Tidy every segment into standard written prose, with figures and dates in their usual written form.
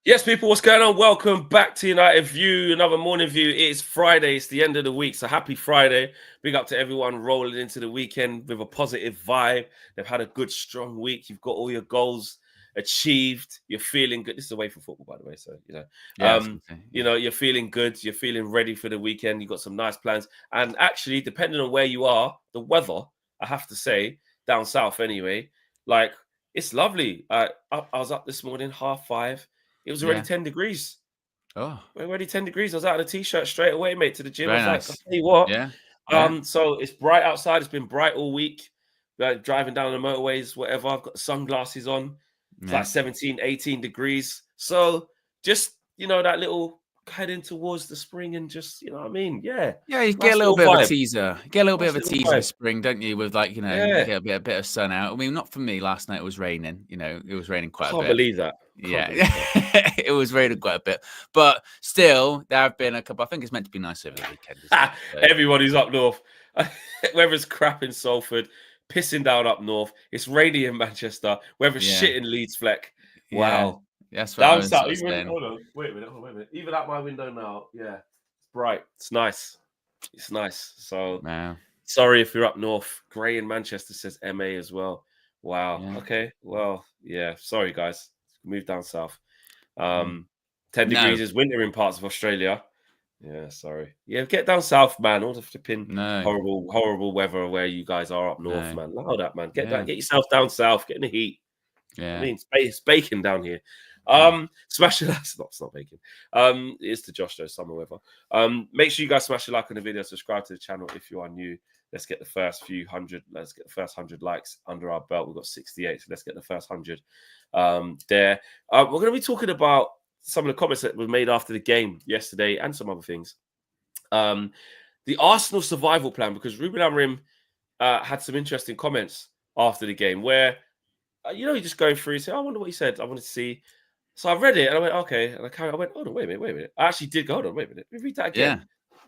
Yes, people, what's going on? Welcome back to United View, another morning view. It's Friday, it's the end of the week, so happy Friday. Big up to everyone rolling into the weekend with a positive vibe. They've had a good, strong week. You've got all your goals achieved. You're feeling good. This is away from football, by the way, so, Yeah, I was gonna say, yeah. you're feeling good. You're feeling ready for the weekend. You've got some nice plans. And actually, depending on where you are, the weather, I have to say, down south anyway, like, it's lovely. I was up this morning, 5:30. It was already Yeah. 10 degrees. Oh, We're already 10 degrees. I was out in a t-shirt straight away, mate, to the gym. I very was like, I'll nice. tell you what. Yeah, yeah, So it's bright outside. It's been bright all week. Like driving down the motorways, whatever. I've got the sunglasses on. It's yeah. like 17, 18 degrees. So just, that little heading towards the spring and just, you know what I mean? Yeah. Yeah, you get Nice a little little bit of a vibe. teaser. You get a little bit Nice of a little teaser vibe. of spring, don't you? With you Yeah. get a bit of sun out. I mean, not for me. Last night it was raining. It was raining quite a Can't bit. believe that. Yeah, Can't believe that. it was raining quite a bit. But still, there have been a couple. I think it's meant to be nice over the weekend. Isn't it? So, Everyone who's up north. Weather's crap in Salford, pissing down up north. It's rainy in Manchester. Weather's yeah, shit in Leeds, Fleck. yeah. Wow. That's what I Down was south, sort of even saying. hold on, wait a minute. Even out my window now, yeah, it's bright. It's nice. It's nice. So Wow. sorry if you're up north. Grey in Manchester says MA as well. Wow. Yeah. Okay. Well, yeah. Sorry, guys. Move down south. Mm. 10 No, degrees is winter in parts of Australia. Yeah, sorry. Yeah, get down south, man. All the flipping no, horrible weather where you guys are up north, no. man. Allow that, man. Get Yeah, that. Get yourself down south. Get in the heat. I yeah. mean, it's baking down here. Smash it. It's not baking. It's the Josh though, summer weather. Make sure you guys smash a like on the video, subscribe to the channel if you are new. Let's get the first few hundred. Let's get the first 100 likes under our belt. We've got 68, so let's get the first 100 there. We're going to be talking about some of the comments that were made after the game yesterday and some other things. The Arsenal survival plan, because Ruben Amorim had some interesting comments after the game where, you just going through and say, I wonder what he said. I wanted to see. So I read it and I went, okay. And I went, hold on, wait a minute. I actually did go, hold on, wait a minute. Let me read that again.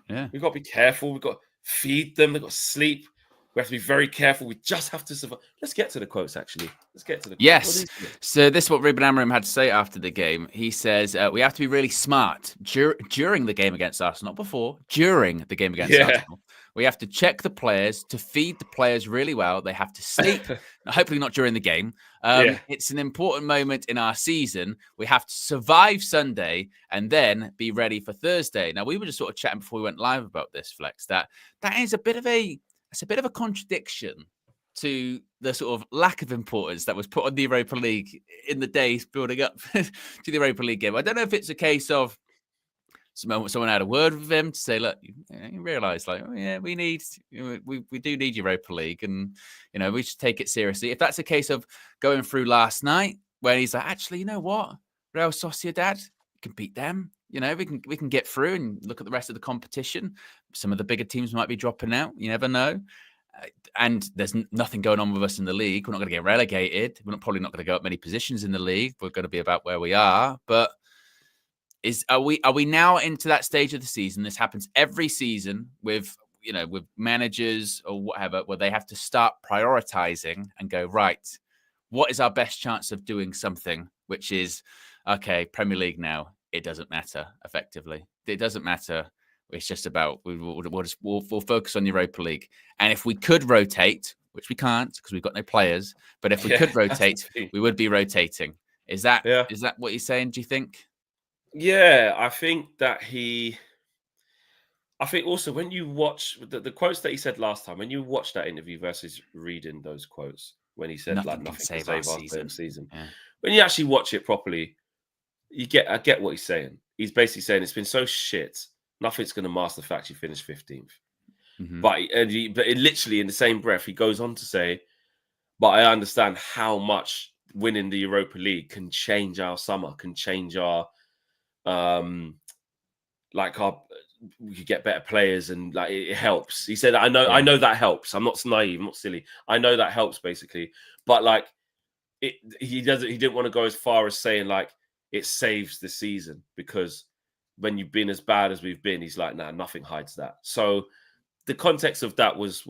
Yeah. We've got to be careful. We've got to feed them. They've got to sleep. We have to be very careful. We just have to survive. Let's get to the quotes, actually. Let's get to the quotes. Yes. So this is what Ruben Amorim had to say after the game. He says, we have to be really smart during the game against Arsenal, not before, during the game against Arsenal. We have to check the players, to feed the players really well. They have to sleep, hopefully not during the game. It's an important moment in our season. We have to survive Sunday and then be ready for Thursday. Now, we were just sort of chatting before we went live about this, Flex, that is a bit of a contradiction to the sort of lack of importance that was put on the Europa League in the days building up to the Europa League game. I don't know if it's a case of someone had a word with him to say, look, you realise, we do need Europa League, and we should take it seriously. If that's a case of going through last night where he's like, actually, you know what, Real Sociedad, we can beat them. We can get through and look at the rest of the competition. Some of the bigger teams might be dropping out. You never know. And there's nothing going on with us in the league. We're not going to get relegated. We're probably not going to go up many positions in the league. We're going to be about where we are. But are we now into that stage of the season? This happens every season with managers or whatever, where they have to start prioritizing and go, right, what is our best chance of doing something, which is, okay, Premier League now. It doesn't matter, effectively. It doesn't matter. It's just about we'll focus on Europa League. And if we could rotate, which we can't because we've got no players, but if we could rotate, we would be rotating. Is that what he's saying, do you think? Yeah, I think also when you watch the quotes that he said last time, when you watch that interview versus reading those quotes, when he said nothing can save our season. Yeah. When you actually watch it properly, I get what he's saying. He's basically saying it's been so shit, nothing's going to mask the fact you finished 15th. Mm-hmm. But literally in the same breath, he goes on to say, but I understand how much winning the Europa League can change our summer, can change our we could get better players, and it helps. He said, I know that helps. I'm not naive, I'm not silly. I know that helps basically. But he didn't want to go as far as saying it saves the season, because when you've been as bad as we've been, he's like, nah, nothing hides that. So the context of that was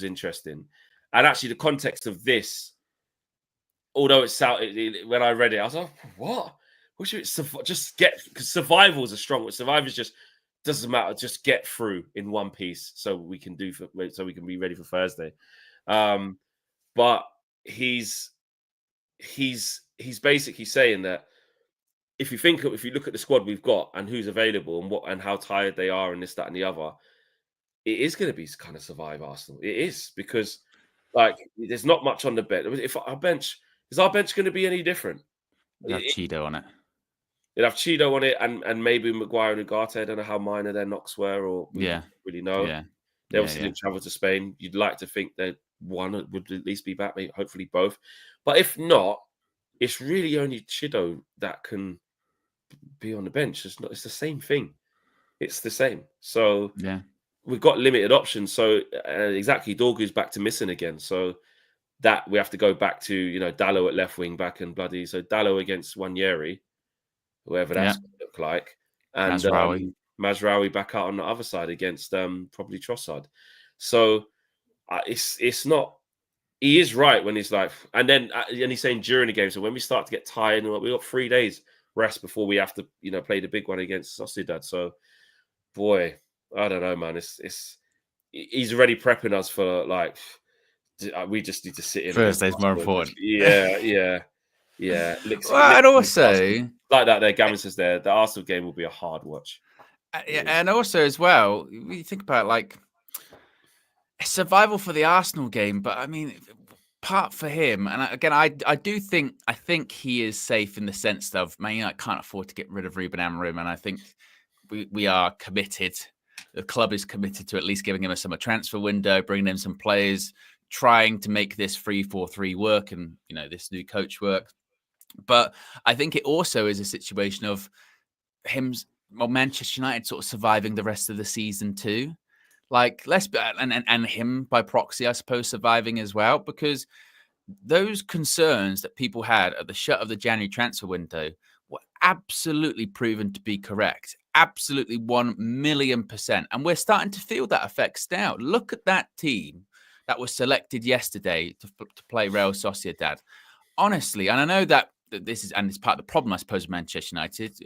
interesting. And actually the context of this, although when I read it, I was like, what? just get, because survival is a strong word. Survival is just doesn't matter. Just get through in one piece so we can be ready for Thursday. But he's basically saying that if you look at the squad we've got and who's available and how tired they are and this, that, and the other, it is going to be kind of survive Arsenal. It is, because like there's not much on the bench. If our bench is going to be any different? You have Cheeto on it. You'd have Cheeto on it, and maybe Maguire and Ugarte. I don't know how minor their knocks were, or we don't really know. Yeah. They obviously didn't travel to Spain. You'd like to think that one would at least be back, maybe hopefully both. But if not, it's really only Cheeto that can be on the bench. It's the same thing. It's the same. So we've got limited options. So exactly, Dorgu's back to missing again. So that we have to go back to, Dallo at left wing back and bloody. So Dallo against Wanyeri, whoever that's going to look like, and Mazraoui back out on the other side against probably Trossard. So it's not. He is right when he's like, and he's saying during the game. So when we start to get tired, we got 3 days rest before we have to, play the big one against Sociedad. So, boy, I don't know, man. He's already prepping us for like. We just need to sit in. Thursday's more important. Yeah. And also, like that, there, Gavin says the Arsenal game will be a hard watch. And also as well, you think about like survival for the Arsenal game, but I mean, part for him, and again, I think he is safe in the sense of, Man United can't afford to get rid of Ruben Amorim, and I think we are committed. The club is committed to at least giving him a summer transfer window, bringing in some players, trying to make this 3-4-3 work, and this new coach work. But I think it also is a situation of Manchester United sort of surviving the rest of the season too. Like and him by proxy, I suppose, surviving as well, because those concerns that people had at the shut of the January transfer window were absolutely proven to be correct. Absolutely 1,000,000%. And we're starting to feel that effects now. Look at that team that was selected yesterday to play Real Sociedad. Honestly, and I know that this is, and it's part of the problem, I suppose, of Manchester United,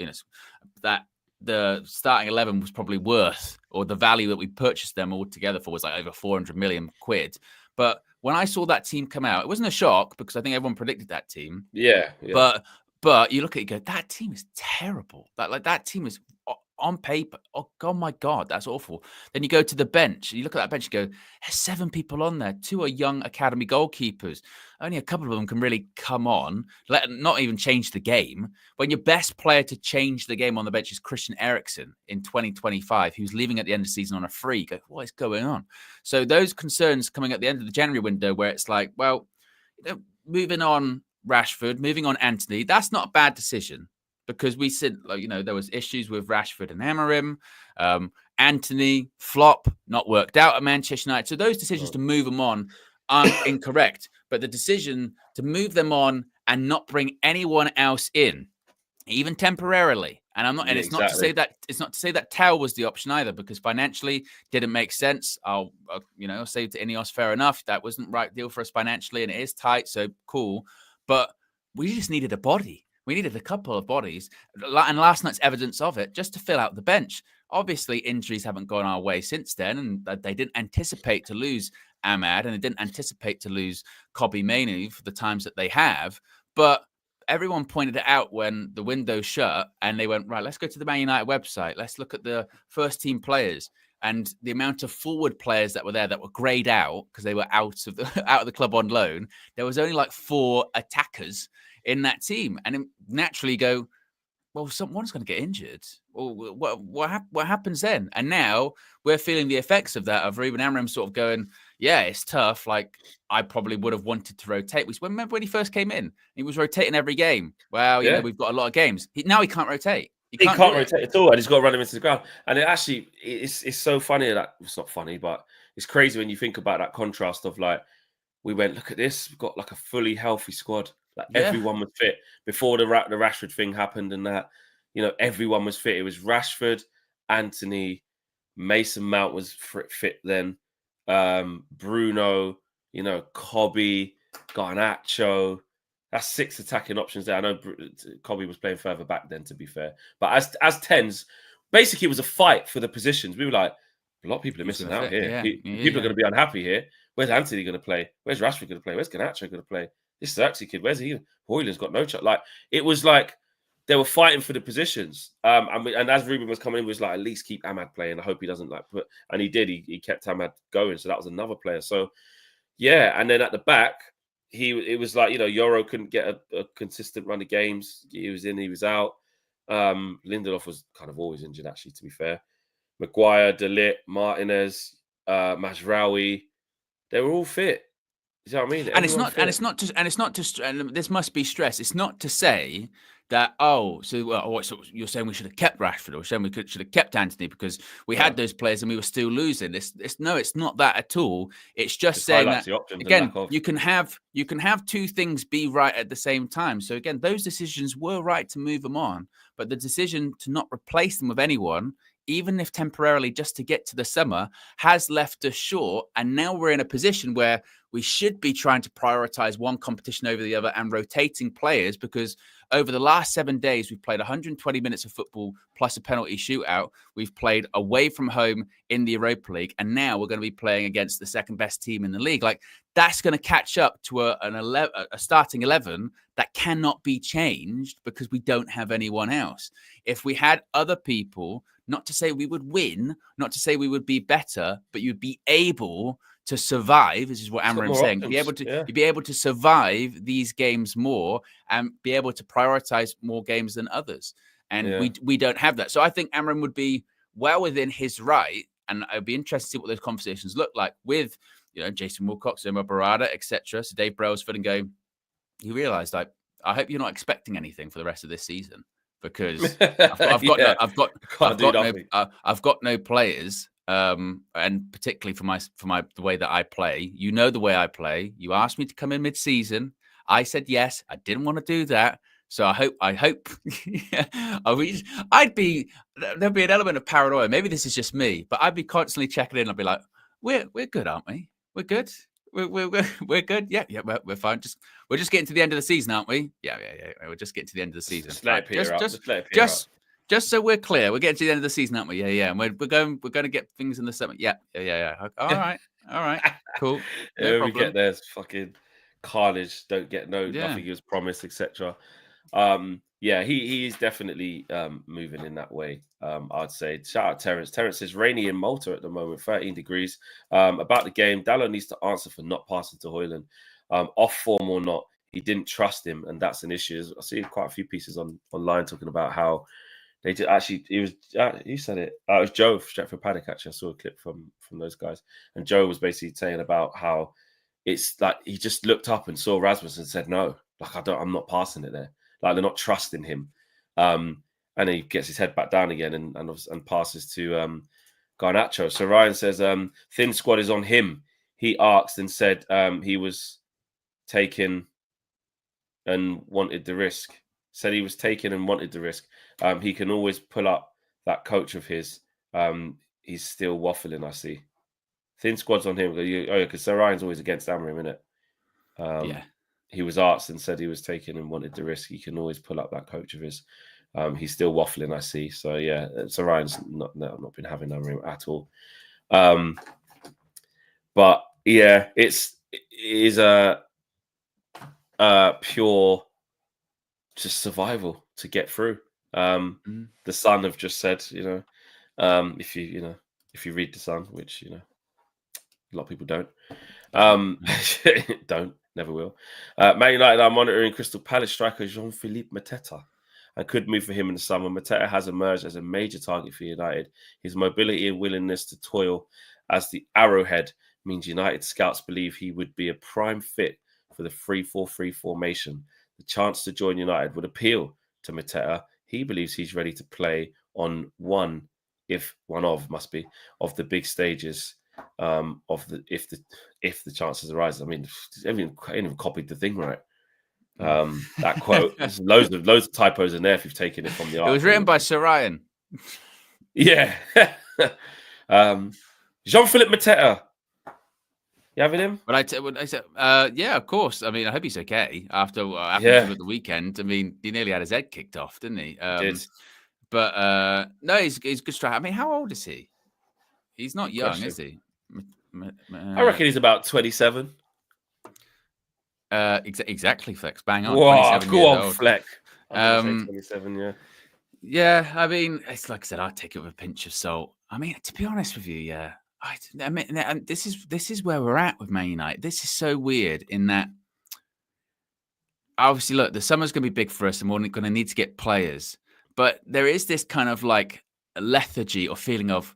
that the starting 11 was probably worth, or the value that we purchased them all together for was like over 400 million quid. But when I saw that team come out, it wasn't a shock because I think everyone predicted that team. Yeah. But you look at it and go, that team is terrible. That team is on paper. Oh my God, that's awful. Then you go to the bench. You look at that bench, you go, there's 7 people on there. 2 are young academy goalkeepers. Only a couple of them can really come on, not even change the game. When your best player to change the game on the bench is Christian Eriksen in 2025, who's leaving at the end of the season on a free. You go, what is going on? So those concerns coming at the end of the January window, where it's like, well, moving on Rashford, moving on Anthony, that's not a bad decision. Because we said, there was issues with Rashford and Amorim. Anthony, flop, not worked out at Manchester United. So those decisions to move them on aren't incorrect. But the decision to move them on and not bring anyone else in, even temporarily. And I'm not, and it's not to say that Tau was the option either, because financially didn't make sense. I'll say to Ineos, fair enough. That wasn't the right deal for us financially, and it is tight. So cool. But we just needed a body. We needed a couple of bodies, and last night's evidence of it, just to fill out the bench. Obviously, injuries haven't gone our way since then, and they didn't anticipate to lose Ahmad, and they didn't anticipate to lose Kobbie Mainoo for the times that they have. But everyone pointed it out when the window shut, and they went, right, let's go to the Man United website. Let's look at the first team players and the amount of forward players that were there that were greyed out because they were out of the club on loan. There was only like 4 attackers in that team, and then naturally go, well, someone's going to get injured. Well, what happens then? And now we're feeling the effects of that, of Ruben Amorim sort of going, yeah, it's tough. Like, I probably would have wanted to rotate. Remember when he first came in, he was rotating every game. Well, we've got a lot of games. Now he can't rotate. He can't rotate at all, and he's got to run him into the ground. And it's so funny that it's not funny, but it's crazy when you think about that contrast of like, we went, look at this, we've got like a fully healthy squad. Like everyone was fit before the Rashford thing happened, and that everyone was fit. It was Rashford, Anthony, Mason Mount was fit then, Bruno, Kobbie, Garnacho, That's 6 attacking options there. I know Kobe was playing further back then, to be fair. But as 10s, basically it was a fight for the positions. We were like, a lot of people are missing out here. People are going to be unhappy here. Where's Anthony going to play? Where's Rashford going to play? Where's Garnacho going to play? This Xerxes kid, where's he? Hoyland's got no shot. Like, it was like they were fighting for the positions. And as Ruben was coming in, was like, at least keep Ahmad playing. I hope he doesn't and he did. He kept Ahmad going. So that was another player. So yeah, and then at the back, it was like, Euro couldn't get a consistent run of games. He was in, he was out. Lindelof was kind of always injured, actually, to be fair. Maguire, De Ligt, Martinez, Mazraoui, they were all fit. You know what I mean? And it's not just, and this must be stressed. It's not to say that, so you're saying we should have kept Rashford, or saying we should have kept Anthony because we had those players and we were still losing. It's not that at all. It's just saying that, again, you can have two things be right at the same time. So again, those decisions were right to move them on, but the decision to not replace them with anyone, even if temporarily just to get to the summer, has left us short. And now we're in a position where we should be trying to prioritize one competition over the other and rotating players, because over the last 7 days, we've played 120 minutes of football plus a penalty shootout. We've played away from home in the Europa League, and now we're going to be playing against the second best team in the league. Like, that's going to catch up to a starting 11 that cannot be changed because we don't have anyone else. If we had other people, not to say we would win, not to say we would be better, but you'd be able to survive. This is what Amorim's saying. You'd be able to survive these games more and be able to prioritize more games than others. And we don't have that. So I think Amorim would be well within his right. And I'd be interested to see what those conversations look like with, Jason Wilcox, Omar Barada, etc. So Dave Brailsford, and go, you realise, like, I hope you're not expecting anything for the rest of this season, because I've got no players. And particularly for the way that I play, the way I play. You asked me to come in mid-season. I said yes. I didn't want to do that. So I hope there'd be an element of paranoia. Maybe this is just me, but I'd be constantly checking in. I'd be like, we're good, aren't we? We're good. We're good. Yeah, we're fine. We're just getting to the end of the season, aren't we? Yeah. We're just getting to the end of the season. Just so we're clear, we're getting to the end of the season, aren't we? Yeah. And we're going to get things in the summer. Yeah. All right. Cool. We get there, it's fucking carnage. Don't get nothing he was promised, etc. He's definitely moving in that way. I'd say. Shout out Terence. Terence is rainy in Malta at the moment, 13 degrees. About the game, Dallo needs to answer for not passing to Hoyland. Off form or not, he didn't trust him, and that's an issue. I see quite a few pieces online talking about how they did actually. He said it. It was Joe Stretford Paddock. Actually, I saw a clip from those guys, and Joe was basically saying about how it's like he just looked up and saw Rasmus and said no, like I'm not passing it there. Like they're not trusting him, and he gets his head back down again and passes to Garnacho. So Ryan says thin squad is on him. He asked and said he was taken and wanted the risk. Said he was taken and wanted the risk. He can always pull up that coach of his. He's still waffling, I see. Thin squad's on him. Because Sir Ryan's always against Amorim, isn't it? He was asked and said he was taken and wanted the risk. He can always pull up that coach of his. He's still waffling, I see. So, yeah, Sir Ryan's not been having Amorim at all. But, yeah, it is a pure just survival to get through. The Sun have just said, if you read the Sun, which a lot of people don't, never will. Man United are monitoring Crystal Palace striker Jean-Philippe Mateta and could move for him in the summer. Mateta has emerged as a major target for United. His mobility and willingness to toil as the arrowhead means United scouts believe he would be a prime fit for the 3-4-3 formation. The chance to join United would appeal to Mateta. He believes he's ready to play on one of the big stages if the chances arise. I mean, I haven't even copied the thing right. That quote, there's loads of typos in there if you've taken it from the article. It was written by Sir Ryan. Yeah. Jean-Philippe Mateta. You having him? But I said, yeah, of course. I mean, I hope he's okay after what happened to him Yeah, at the weekend. I mean, he nearly had his head kicked off, didn't he? he did. But no, he's good striker. I mean, how old is he? He's not Good young, question. is he? I reckon he's about 27. Exactly, Flex. Bang on. Whoa, 27 go years on, old. Fleck. I'm going to say Um, 27, yeah. yeah, I mean, it's like I said, I'd take it with a pinch of salt. I mean, to be honest with you, yeah. I mean, and this is where we're at with Man United. This is so weird in that obviously, look, the summer's going to be big for us and we're going to need to get players. But there is this kind of like lethargy or feeling of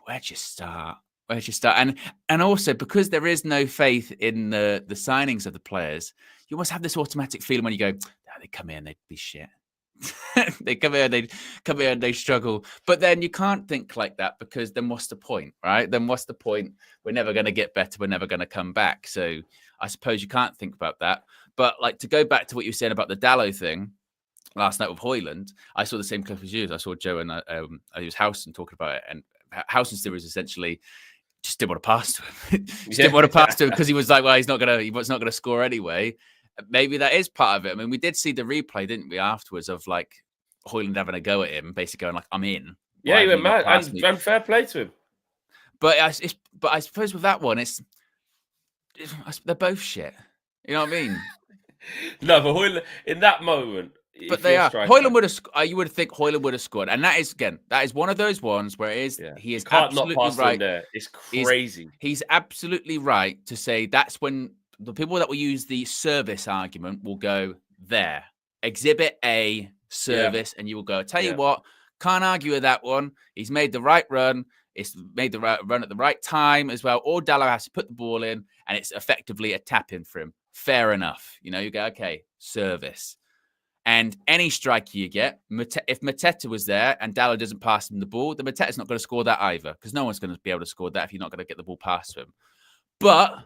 where'd you start? Where'd you start? And also because there is no faith in the signings of the players, you almost have this automatic feeling when you go, they come here and they'd be shit. They come here and they struggle. But then you can't think like that because then what's the point, right? Then what's the point? We're never going to get better. We're never going to come back. So I suppose you can't think about that. But like to go back to what you were saying about the Dalot thing last night with Højlund, I saw the same clip as you. I saw Joe and I was Housen talking about it, and Housen's theory was essentially just didn't want to pass to him. Didn't want to pass to him because he was like, well, he was not gonna score anyway. Maybe that is part of it. I mean, we did see the replay, didn't we, afterwards of like Højlund having a go at him, basically going like, "I'm in." Yeah, he went mad, and fair play to him. But I suppose with that one, they're both shit. You know what I mean? No, but Højlund, in that moment, but they are. Højlund would have. You would think Højlund would have scored, and that is one of those ones where it is. Yeah. He is absolutely not right. There. It's crazy. He's absolutely right to say that's when the people that will use the service argument will go there. Exhibit A, service, and you will go. Tell you what, can't argue with that one. He's made the right run. It's made the right run at the right time as well. All Dalot has to put the ball in, and it's effectively a tap in for him. Fair enough. You know, you go, okay, service. And any striker you get, if Mateta was there and Dalot doesn't pass him the ball, then Mateta's not going to score that either because no one's going to be able to score that if you're not going to get the ball past him. But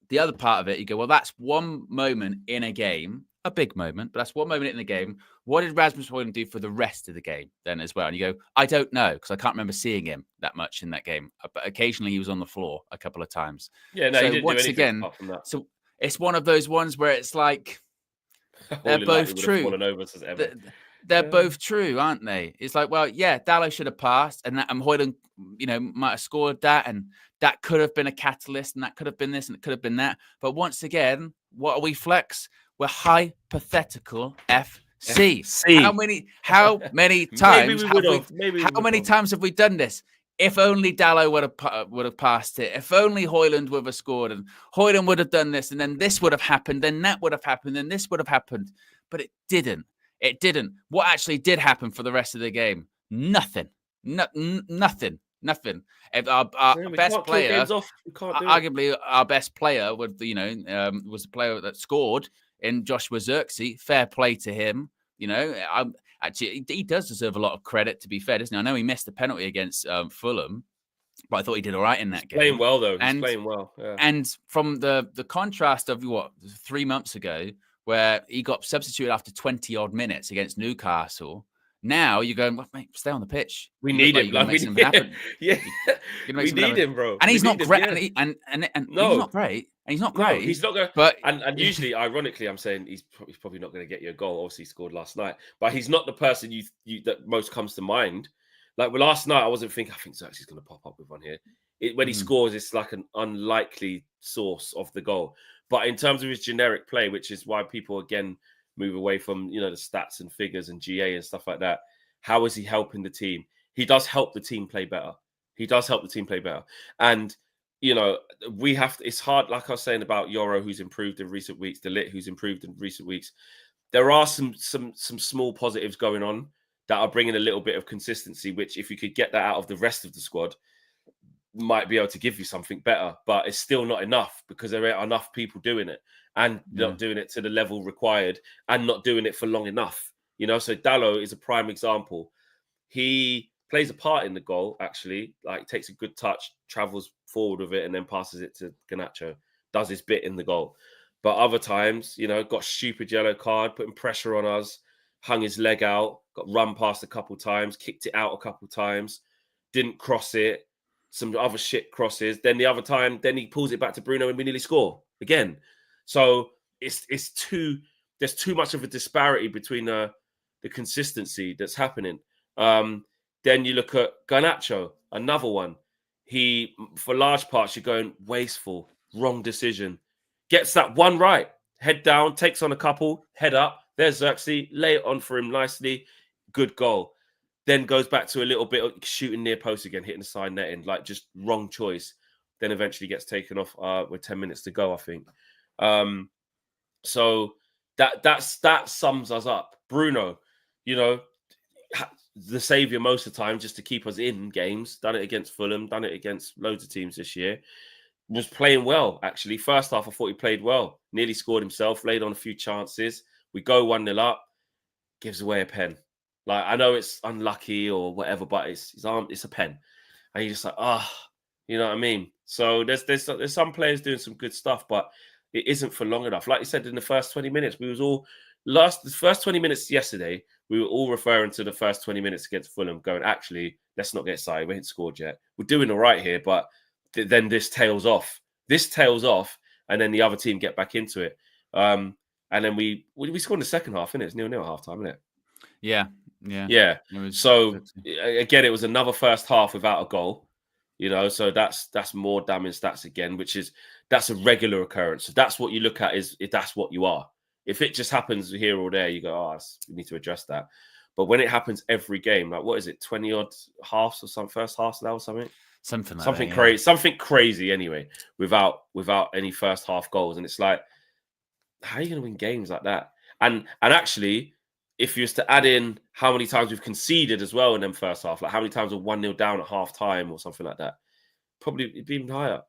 the other part of it, you go, well, that's one moment in a game, a big moment, but that's one moment in the game. What did Rasmus Højlund do for the rest of the game then as well? And you go, I don't know because I can't remember seeing him that much in that game. But occasionally he was on the floor a couple of times. Yeah, no, so he didn't once do anything again, apart from that. So it's one of those ones where it's like, they're both true. They're both true, aren't they? It's like, well, yeah, Dalot should have passed, and Højlund, might have scored that, and that could have been a catalyst, and that could have been this, and it could have been that. But once again, what are we, Flex? We're hypothetical FC. How many times? How many times have we done this? If only Dalot would have passed it. If only Højlund would have scored, and Højlund would have done this, and then this would have happened, then that would have happened, then this would have happened. But it didn't. It didn't. What actually did happen for the rest of the game? Nothing. Nothing. If our best player, arguably our best player, was the player that scored in Joshua Zirkzee. Fair play to him. Actually, he does deserve a lot of credit, to be fair, doesn't he? I know he missed the penalty against Fulham, but I thought he did all right in that game. Playing well, though. He's playing well. Yeah. And from the contrast of 3 months ago, where he got substituted after 20-odd minutes against Newcastle, now you're going, well, mate, stay on the pitch. We need him. We need him, bro. And he's not great. And he's not great. And he's not great. He's not going. But and usually, ironically, I'm saying he's probably not going to get you a goal. Obviously, he scored last night, but he's not the person you that most comes to mind. Like last night, I wasn't thinking. I think Xerxes going to pop up with one here. When he scores, it's like an unlikely source of the goal. But in terms of his generic play, which is why people again move away from the stats and figures and GA and stuff like that. How is he helping the team? He does help the team play better. And we have to, it's hard, like I was saying about Yoro, who's improved in recent weeks, De Ligt, who's improved in recent weeks. There are some small positives going on that are bringing a little bit of consistency, which if you could get that out of the rest of the squad, might be able to give you something better. But it's still not enough because there aren't enough people doing it and not doing it to the level required and not doing it for long enough. So Dalot is a prime example. He plays a part in the goal, actually, like takes a good touch, travels forward with it, and then passes it to Garnacho, does his bit in the goal. But other times, got stupid yellow card, putting pressure on us, hung his leg out, got run past a couple times, kicked it out a couple times, didn't cross it, some other shit crosses. Then the other time, then he pulls it back to Bruno and we nearly score again. So there's too much of a disparity between the consistency that's happening. Then you look at Garnacho, another one. He, for large parts, you're going wasteful, wrong decision. Gets that one right, head down, takes on a couple, head up. There's Xerxes, lay it on for him nicely, good goal. Then goes back to a little bit of shooting near post again, hitting the side netting, like just wrong choice. Then eventually gets taken off with 10 minutes to go, I think. So that sums us up. Bruno, the saviour most of the time just to keep us in games. Done it against Fulham, done it against loads of teams this year. Was playing well, actually. First half, I thought he played well. Nearly scored himself, laid on a few chances. We go 1-0 up, gives away a pen. Like, I know it's unlucky or whatever, but it's a pen. And you're just like, you know what I mean? So there's some players doing some good stuff, but it isn't for long enough. Like you said, in the first 20 minutes, the first 20 minutes yesterday, we were all referring to the first 20 minutes against Fulham, going, actually, let's not get excited. We haven't scored yet. We're doing all right here, but then this tails off. And then the other team get back into it. And then we scored in the second half, innit? It's 0-0 at half time, isn't it? Yeah. So again, it was another first half without a goal. So that's more damning stats again, that's a regular occurrence. So that's what you look at, is if that's what you are. If it just happens here or there, you go, we need to address that. But when it happens every game, like what is it, 20 odd halves or some first halves now or something? Something crazy, something crazy anyway, without any first half goals. And it's like, how are you going to win games like that? And actually, if you was to add in how many times we've conceded as well in them first half, like how many times we're 1-0 down at half time or something like that, probably it'd be even higher.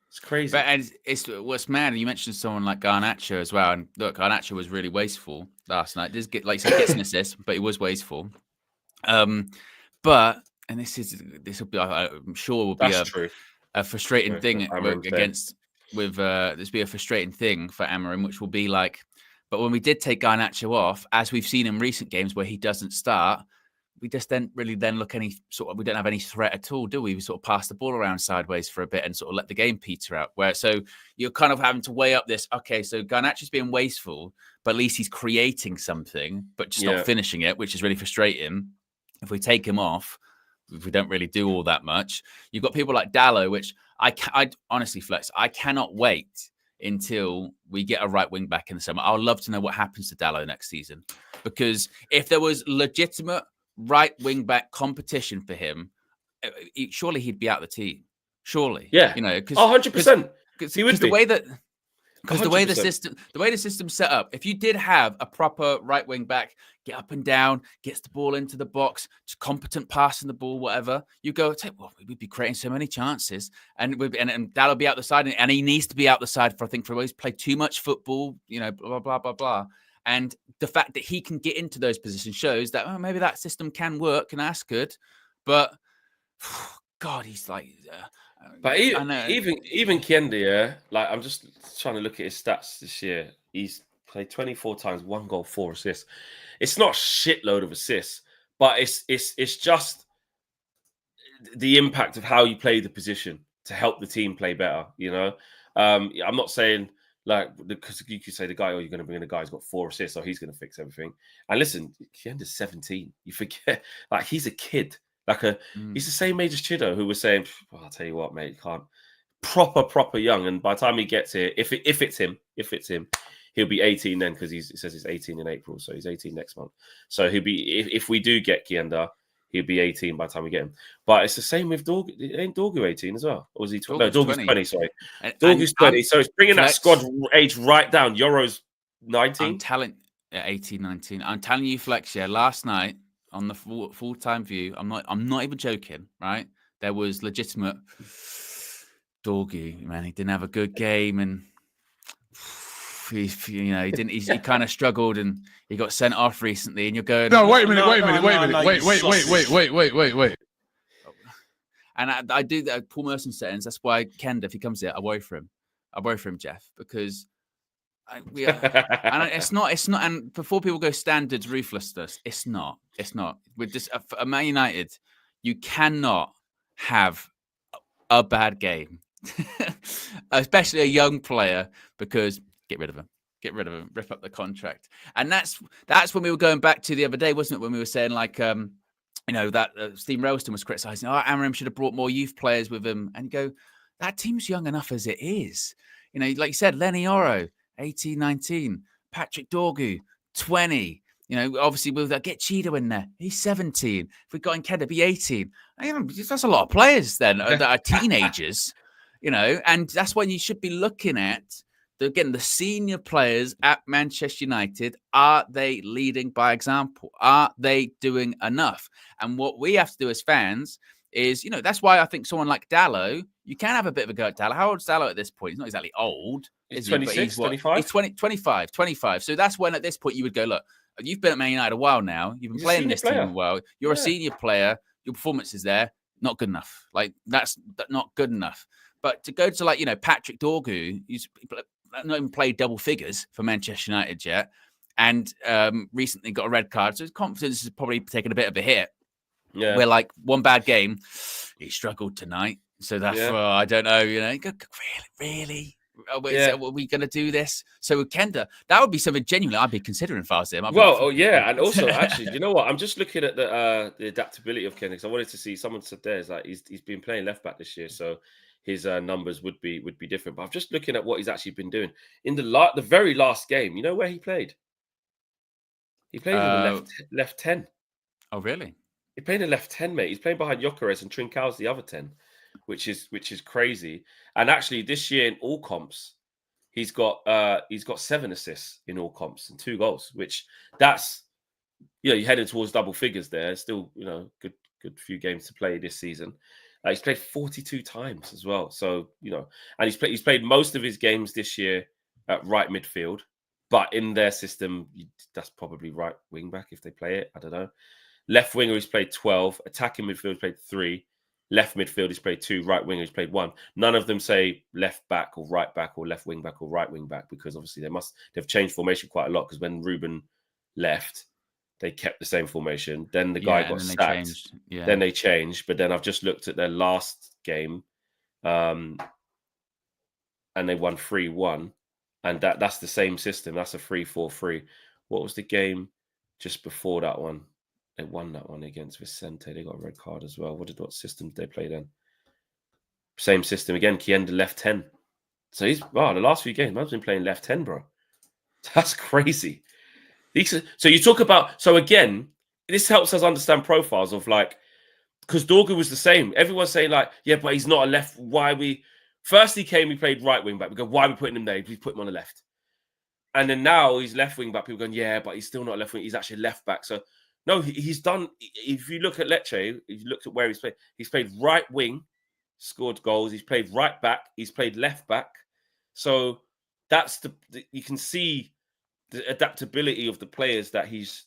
It's crazy. But it's what's mad. You mentioned someone like Garnacho as well, and look, Garnacho was really wasteful last night. Does get, like you said, gets an assist, but he was wasteful. But this will be, I'm sure, will be a frustrating thing this will be a frustrating thing for Amorim, which will be like. But when we did take Garnacho off, as we've seen in recent games where he doesn't start, we just don't really look we don't have any threat at all, do we? We sort of pass the ball around sideways for a bit and sort of let the game peter out. So you're kind of having to weigh up this, okay, so Garnacho's being wasteful, but at least he's creating something, but just not finishing it, which is really frustrating. If we take him off, if we don't really do all that much, you've got people like Dallo, which I honestly, Flex, I cannot wait until we get a right wing back in the summer. I would love to know what happens to Dallo next season, because if there was legitimate right wing back competition for him, surely he'd be out of the team. Surely, yeah, 100%. Because the way that. Because the way the system's set up, if you did have a proper right wing back, get up and down, gets the ball into the box, just competent passing the ball, whatever, you go, we'd be creating so many chances, and Dallo be out the side, and he needs to be out the side for he's played too much football, blah blah blah blah. And the fact that he can get into those positions shows that maybe that system can work, and that's good. But God, he's like. But even Kienda, like I'm just trying to look at his stats this year. He's played 24 times, 1 goal, 4 assists. It's not a shitload of assists, but it's just the impact of how you play the position to help the team play better. I'm not saying because you could say the guy, you're going to bring in a guy who's got 4 assists, so he's going to fix everything. And listen, Kienda's 17. You forget, he's a kid. He's the same age as Chido, who was saying, I'll tell you what, mate, you can't. Proper young. And by the time he gets here, if it's him, he'll be 18 then, because it says he's 18 in April, so he's 18 next month. So he'll be, if we do get Kienda, he'll be 18 by the time we get him. But it's the same with Dorgu. Ain't Dorgu 18 as well? Or was he 20? No, Dorgu's 20, sorry. Dorgu's 20. So it's bringing that squad age right down. Yoro's 19. 18, 19. I'm telling you, Flex, last night, on the full-time view, I'm not even joking, right? There was legitimate Dorgu, man. He didn't have a good game, and he kind of struggled, and he got sent off recently. And you're going, no, wait a minute. And I do that. Paul Merson settings. That's why Kenda, if he comes here, I worry for him, Jeff, because. And it's not. And before people go standards ruthlessness, it's not. With this, at Man United, you cannot have a bad game, especially a young player, because get rid of him. Get rid of him, rip up the contract. And that's when we were going back to the other day, wasn't it? When we were saying like, that Steve Ralston was criticising, Amorim should have brought more youth players with him. And you go, that team's young enough as it is. Like you said, Lenny Oro, 18, 19, Patrick Dorgu, 20. Obviously we'll get Cheeto in there. He's 17. If we got in Kenda, be 18. That's a lot of players then that are teenagers, and that's when you should be looking at. Again, the senior players at Manchester United, are they leading by example? Are they doing enough? And what we have to do as fans is, that's why I think someone like Dallo, you can have a bit of a go at Dallo. How old's Dallo at this point? He's not exactly old. He's 26, 25? He's 25. So that's when at this point you would go, look, you've been at Man United a while now. You've been playing this team a while. You're a senior player. Your performance is there. Not good enough. Like, that's not good enough. But to go to like, Patrick Dorgu, he's not even played double figures for Manchester United yet, and recently got a red card. So his confidence has probably taken a bit of a hit. Yeah. Where like one bad game, he struggled tonight. So therefore, I don't know, really? Are we going to do this? So with Kenda, that would be something genuinely I'd be considering if I was him. And also actually, you know what? I'm just looking at the adaptability of Kenda, because I wanted to see, someone said there is like he's been playing left back this year, so his numbers would be different. But I'm just looking at what he's actually been doing in the very last game. You know where he played? He played in the left 10. Oh, really? He played in left 10, mate. He's playing behind Gyökeres, and Trincão's the other 10, which is crazy. And actually, this year in all comps, he's got 7 assists in all comps and 2 goals. Which that's you're heading towards double figures there. Still, good few games to play this season. He's played 42 times as well. So, and he's played most of his games this year at right midfield, but in their system, that's probably right wing back if they play it. I don't know. Left winger, he's played 12. Attacking midfield, he's played 3. Left midfield, he's played 2. Right winger, he's played 1. None of them say left back or right back or left wing back or right wing back, because obviously they've changed formation quite a lot, because when Ruben left, they kept the same formation. Then the guy got sacked. Then they changed. But then I've just looked at their last game, and they won 3-1. And that's the same system. That's a 3-4-3. What was the game just before that one? They won that one against Vicente. They got a red card as well. What system did they play then? Same system again. Kienda left 10. So the last few games, man's been playing left 10, bro. That's crazy. So you talk about, so again, this helps us understand profiles of like, because Dorgu was the same. Everyone's saying like, yeah, but he's not a left. First he came, we played right wing back. We go, why are we putting him there? We put him on the left. And then now he's left wing back. People going, yeah, but he's still not left wing. He's actually left back. So no, he's done. If you look at Lecce, if you looked at where he's played right wing, scored goals. He's played right back. He's played left back. So that's you can see the adaptability of the players that he's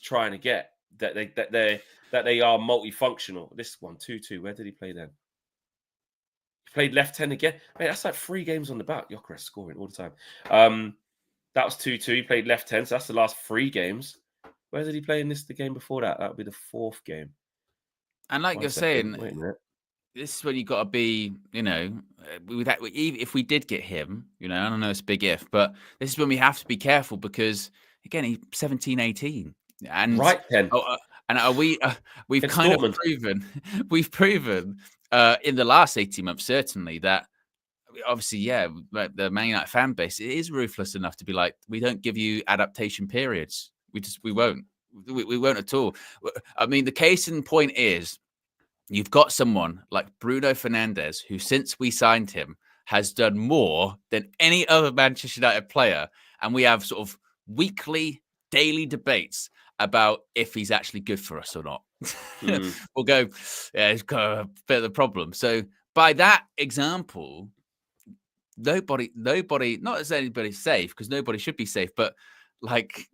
trying to get, that they are multifunctional. This one 2-2. Where did he play then? He played left 10 again. Mate, that's like 3 games on the back. Gyökeres scoring all the time. That was 2-2. He played left 10. So that's the last 3 games. Where did he play in the game before that? That would be the 4th game. And like you're saying, this is when you got to be, if we did get him, I don't know, it's a big if, but this is when we have to be careful, because again, he's 17, 18, and right 10. We've kind of proven in the last 18 months, certainly, that obviously, the Man United fan base is ruthless enough to be like, we don't give you adaptation periods. We won't. We won't at all. I mean, the case in point is, you've got someone like Bruno Fernandes, who since we signed him has done more than any other Manchester United player. And we have sort of weekly, daily debates about if he's actually good for us or not. We'll go, he's got a bit of a problem. So by that example, nobody, not as anybody's safe, because nobody should be safe, but like,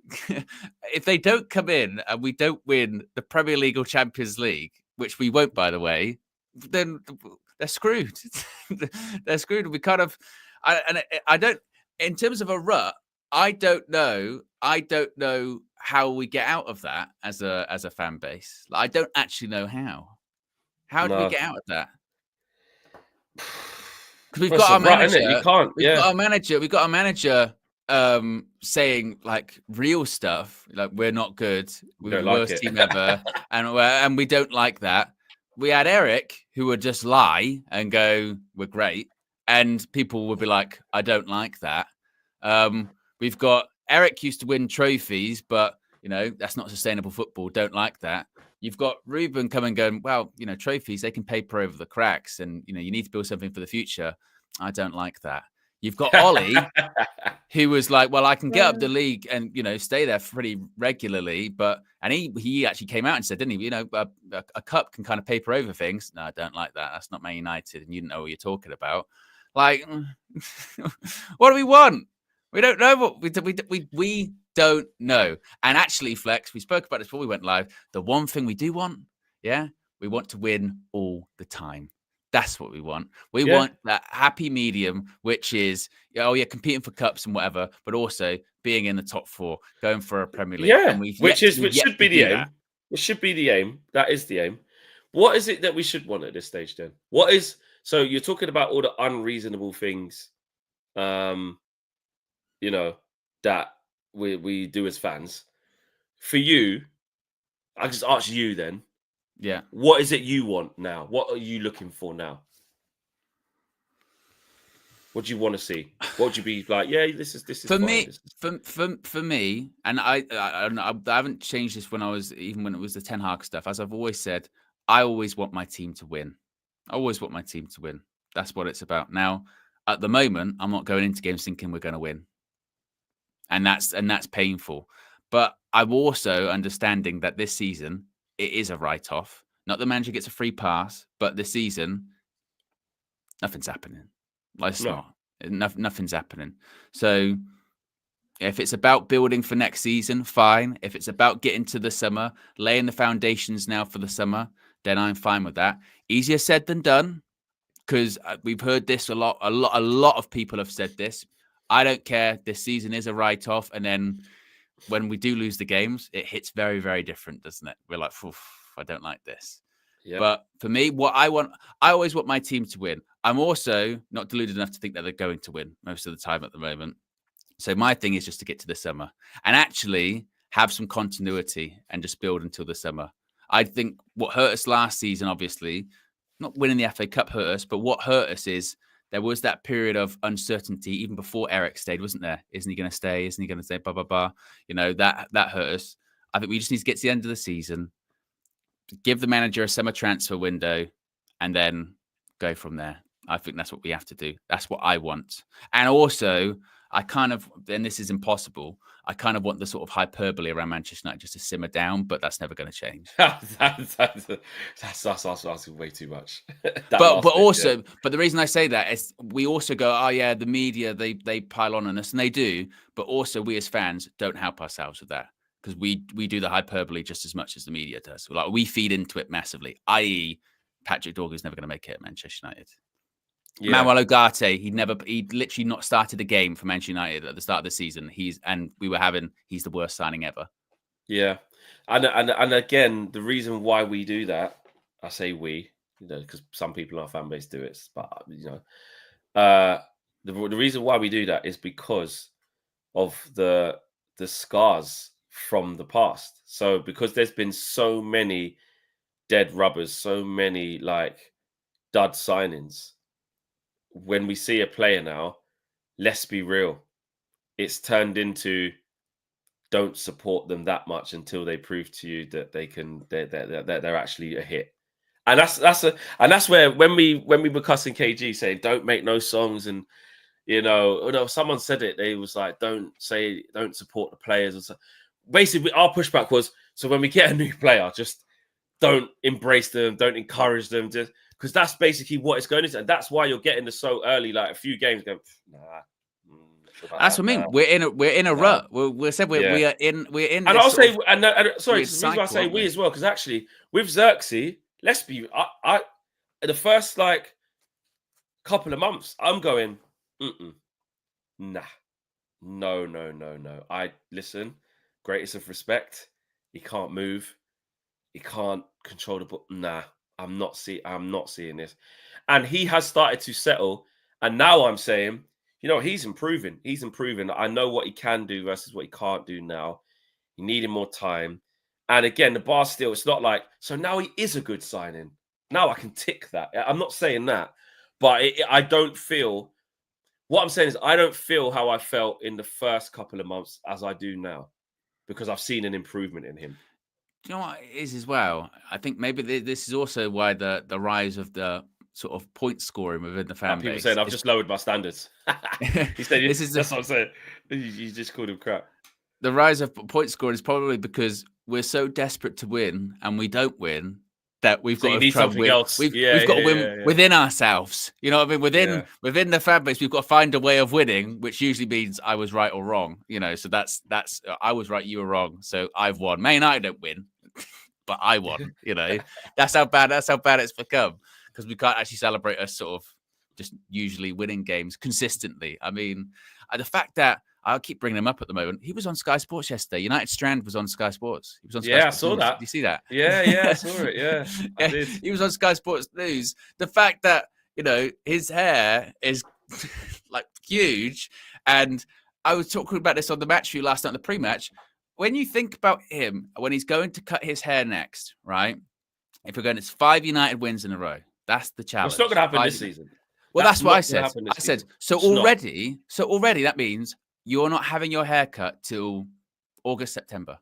if they don't come in and we don't win the Premier League or Champions League, which we won't, by the way, then they're screwed. They're screwed. We kind of, I don't, in terms of a rut, I don't know how we get out of that as a fan base. I don't actually know how. How do we get out of that? Because we've Well, it's got a our rut, isn't manager. it? You can't. We've got our manager. We've got our manager saying like real stuff, like we're not good, we're the worst team ever, and we don't like that. We had Eric, who would just lie and go, "We're great," and people would be like, "I don't like that." We've got Eric used to win trophies, but that's not sustainable football. Don't like that. You've got Ruben coming going, well, trophies, they can paper over the cracks, and you need to build something for the future. I don't like that. You've got Ollie, who was like, well, I can get up the league and stay there pretty regularly, and he actually came out and said, didn't he? A cup can kind of paper over things. No, I don't like that. That's not Man United, and you don't know what you're talking about. Like, what do we want? We don't know what we don't know. And actually, Flex, we spoke about this before we went live. The one thing we do want, we want to win all the time. That's what we want. We want that happy medium, which is, competing for cups and whatever, but also being in the top 4, going for a Premier League. Yeah, and which should be the aim. It should be the aim. That is the aim. What is it that we should want at this stage then? So you're talking about all the unreasonable things, that we do as fans. For you, I just ask you then. Yeah. What is it you want now? What are you looking for now? What do you want to see? What would you be like? Yeah, this is for fine. me. For me, and I haven't changed this when it was the Ten Hag stuff. As I've always said, I always want my team to win. I always want my team to win. That's what it's about. Now, at the moment, I'm not going into games thinking we're going to win, and that's painful. But I'm also understanding that this season it is a write-off. Not the manager gets a free pass, but this season nothing's happening. Like, it's not. Nothing's happening. So if it's about building for next season, fine. If it's about getting to the summer, laying the foundations now for the summer, then I'm fine with that. Easier said than done, because we've heard this a lot. A lot of people have said this. I don't care. This season is a write-off, and then when we do lose the games, it hits very, very different, doesn't it? We're like, I don't like this. Yep. But for me, what I always want my team to win. I'm also not deluded enough to think that they're going to win most of the time at the moment. So my thing is just to get to the summer and actually have some continuity and just build until the summer. I think what hurt us last season, obviously, not winning the FA Cup hurt us, but what hurt us is there was that period of uncertainty even before Eric stayed, wasn't there? Isn't he going to stay? Isn't he going to stay? Blah, blah, blah. That hurt us. I think we just need to get to the end of the season, give the manager a summer transfer window, and then go from there. I think that's what we have to do. That's what I want. And also, and this is impossible, I kind of want the sort of hyperbole around Manchester United just to simmer down, but that's never going to change. that's asking way too much. But the reason I say that is we also go, oh yeah, the media, they pile on us, and they do. But also we as fans don't help ourselves with that, because we do the hyperbole just as much as the media does. Like, we feed into it massively, i.e. Patrick Dorgan's never going to make it at Manchester United. Yeah. Manuel Ugarte, he'd literally not started a game for Manchester United at the start of the season. He's the worst signing ever. Yeah. And again, the reason why we do that, I say we, because some people in our fan base do it, but the reason why we do that is because of the scars from the past. So because there's been so many dead rubbers, so many like dud signings, when we see a player now, let's be real, it's turned into don't support them that much until they prove to you that they're actually a hit. And that's where when we were cussing KG saying don't make no songs, and someone said it, they was like don't support the players, and so basically our pushback was, so when we get a new player, just don't embrace them, don't encourage them, just because that's basically what it's going into. And that's why you're getting the so early, like a few games go, nah. That's what I mean. We're in a rut. We are in. And I'll say, sorry, the reason why I say we as well, because actually with Xerxes, let's be, I the first like couple of months, I'm going, nah, no. I listen, greatest of respect. He can't move. He can't control the ball. Nah, I'm not seeing this. And he has started to settle. And now I'm saying, he's improving. He's improving. I know what he can do versus what he can't do now. He needed more time. And again, the bar still, it's not like, so now he is a good signing. Now I can tick that. I'm not saying that. But I don't feel, what I'm saying is I don't feel how I felt in the first couple of months as I do now. Because I've seen an improvement in him. Do you know what it is as well? I think maybe this is also why the rise of the sort of point scoring within the fan base. People saying I've just lowered my standards. He said, that's what I'm saying. You just called him crap. The rise of point scoring is probably because we're so desperate to win and we don't win that we've got to try and win. Else. We've got to win within ourselves. You know what I mean? Within the fan base, we've got to find a way of winning, which usually means I was right or wrong. So that's I was right, you were wrong. So I've won. Man United don't win, but I won. That's how bad it's become, because we can't actually celebrate us sort of just usually winning games consistently. I mean, the fact that I'll keep bringing him up at the moment. He was on Sky Sports yesterday. United Strand was on Sky Sports. He was on Sky Sports I saw News. that. Did you see that? Yeah, I saw it. Yeah, I did. He was on Sky Sports News. The fact that, his hair is like huge. And I was talking about this on the match view last night, the pre-match. When you think about him, when he's going to cut his hair next, right? If we're going, it's 5 United wins in a row. That's the challenge. It's not going to happen this season. Well, that's what I said. So already that means you're not having your hair cut till August, September.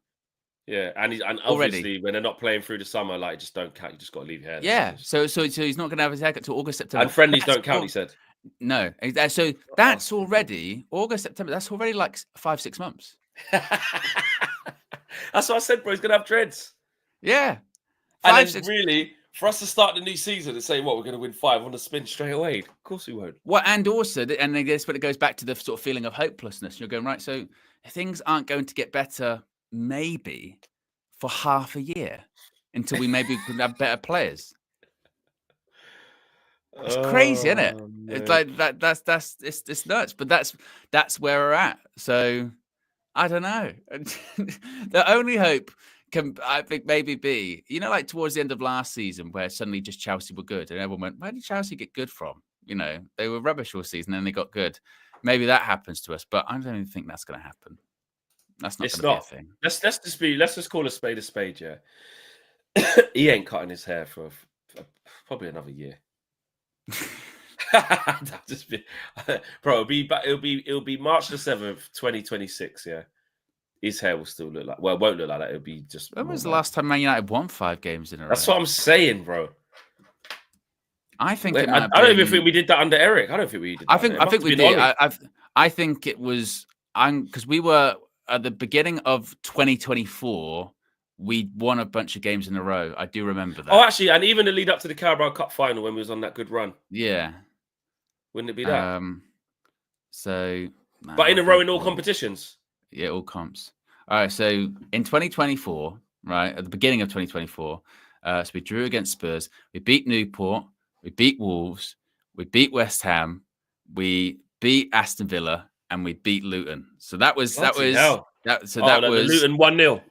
Yeah, and obviously when they're not playing through the summer, like, just don't count. You just got to leave your hair. Yeah, so he's not going to have his haircut till August, September. And friendlies don't count, he said. No, so that's already August, September. That's already like 5-6 months. That's what I said, bro. He's going to have dreads. Yeah. Really, for us to start the new season and say, we're going to win 5 on the spin straight away. Of course we won't. Well, and also, and I guess when it goes back to the sort of feeling of hopelessness, you're going, right, so things aren't going to get better maybe for half a year until we maybe could have better players. It's crazy, isn't it? Man. It's like it's nuts, but that's where we're at. So I don't know. The only hope can, I think, maybe be, like towards the end of last season where suddenly just Chelsea were good and everyone went, where did Chelsea get good from? They were rubbish all season and they got good. Maybe that happens to us, but I don't even think that's going to happen. That's not going to be a thing. Let's just call a spade, yeah. He ain't cutting his hair for probably another year. Bro, it'll be March the 7th, 2026, yeah. His hair will still look like, it won't look like that. It'll be just. When was the last time Man United won 5 games in a row? That's what I'm saying, bro. I think I don't even think we did that under Eric. I don't think we did. I think we did. I think it was because we were at the beginning of 2024. We won a bunch of games in a row. I do remember that. Oh, actually, and even the lead up to the Carabao Cup final when we was on that good run. Yeah. Wouldn't it be that? But in a row in all competitions. Yeah, all comps. All right, so in 2024, right, at the beginning of 2024, so we drew against Spurs, we beat Newport, we beat Wolves, we beat West Ham, we beat Aston Villa, and we beat Luton. So that was Luton 1-0.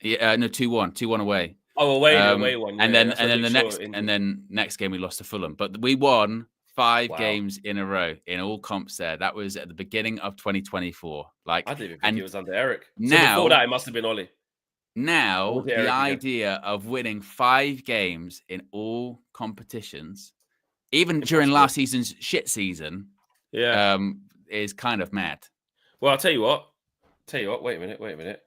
Yeah, no, 2-1 away. Oh, away one. And then next game we lost to Fulham, but we won 5 games in a row in all comps there. That was at the beginning of 2024. I didn't even think it was under Eric. Now, so before that, it must have been Ollie. Now, the idea of winning 5 games in all competitions, even during last season's shit season, is kind of mad. Well, I'll tell you what. Wait a minute.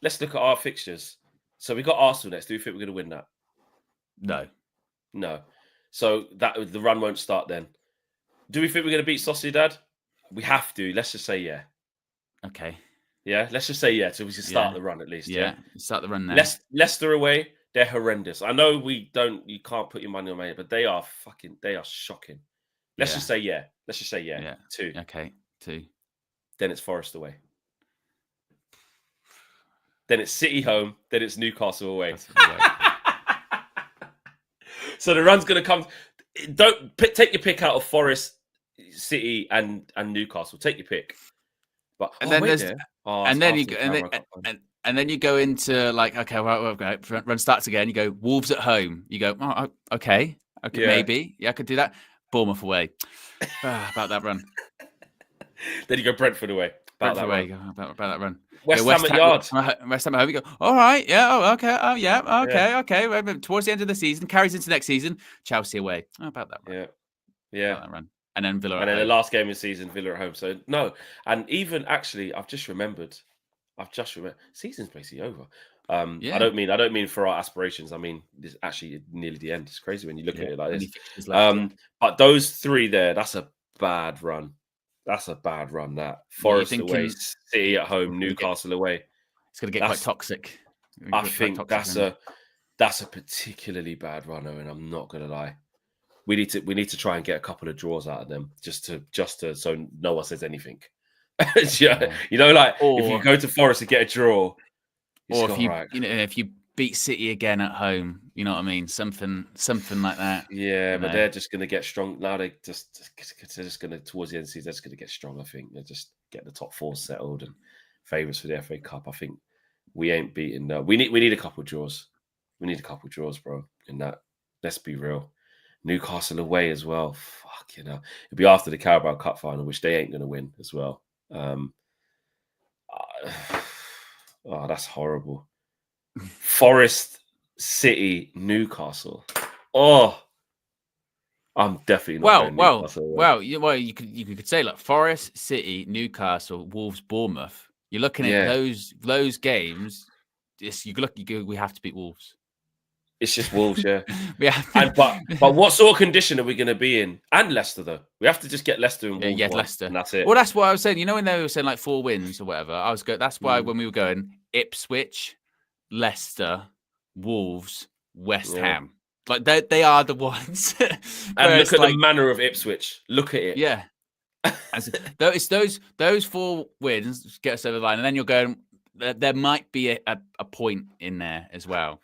Let's look at our fixtures. So we got Arsenal next. Do you think we're going to win that? No. So the run won't start then. Do we think we're going to beat Sociedad? We have to. Let's just say yeah. Okay. Yeah, let's just say yeah. So we can start the run at least. Yeah, start the run now. Leicester away, they're horrendous. I know you can't put your money on it, but they are shocking. Let's just say yeah. Let's just say yeah. 2. Okay, 2. Then it's Forest away. Then it's City home. Then it's Newcastle away. So the run's going to come. Don't take your pick out of Forest, City, and Newcastle. Take your pick. But then And then you go into like, okay, well, run starts again. You go Wolves at home. You go, oh, okay, Yeah. maybe, I could do that. Bournemouth away. About that run. Then you go Brentford away. About that run. West Ham at Yard. West Ham at home. You go, all right, yeah, oh, okay, oh yeah, okay. Towards the end of the season, carries into next season. Chelsea away. About that run. Yeah. About that run. And then Villa. And at then home. the last game of the season, Villa at home. So no, and even actually, I've just remembered. Season's basically over. I don't mean for our aspirations. I mean, this actually nearly the end. It's crazy when you look at it like this. But those three there, that's a bad run. That Forest away, City at home, Newcastle away. It's going to get quite toxic. I think that's a particularly bad run, and I'm not going to lie. We need to try and get a couple of draws out of them just to so no one says anything. If you go to Forest and get a draw, or if you beat City again at home, you know what I mean, something like that. Yeah, but they're just going to get strong now. They're just going to towards the end of the season. They're just going to get strong. I think they're just getting the top four settled and favourites for the FA Cup. I think we ain't beating. We need a couple of draws. We need a couple of draws, bro. In that, let's be real. Newcastle away as well. Fuck, it'll be after the Carabao Cup final, which they ain't going to win as well. That's horrible. Forest, City, Newcastle. Oh, I'm definitely not. Well, you could say like Forest, City, Newcastle, Wolves, Bournemouth. You're looking at those games. We have to beat Wolves. It's just Wolves, yeah. But what sort of condition are we going to be in? And Leicester, though. We have to just get Leicester and Wolves. Yeah, Leicester. And that's it. Well, that's what I was saying. You know, when they were saying like 4 wins or whatever, I was that's why when we were going Ipswich, Leicester, Wolves, West Ham. Like they are the ones. And look at the manner of Ipswich. Look at it. Yeah. It's those 4 wins get us over the line. And then you're going, there might be a point in there as well.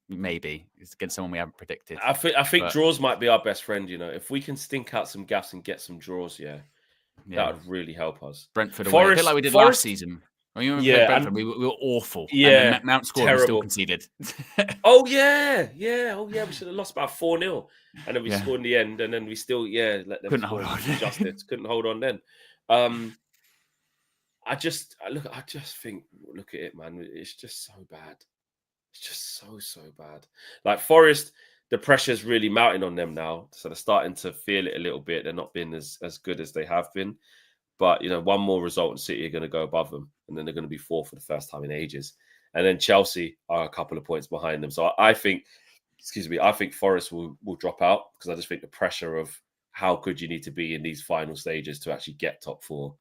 Maybe it's against someone we haven't predicted. I think draws might be our best friend. If we can stink out some gaps and get some draws, that would really help us. Brentford away, a bit like we did last season. We were awful. Yeah, Mount scored, we still conceded. We should have lost about 4-0, and then we scored in the end, and then we still let them couldn't hold on. Couldn't hold on then. I just think, look at it, man. It's just so bad. It's just so bad. Like Forest, the pressure's really mounting on them now. So they're starting to feel it a little bit. They're not being as good as they have been. But, one more result and City are going to go above them. And then they're going to be 4th for the first time in ages. And then Chelsea are a couple of points behind them. So I think Forest will drop out because I just think the pressure of how good you need to be in these final stages to actually get top 4,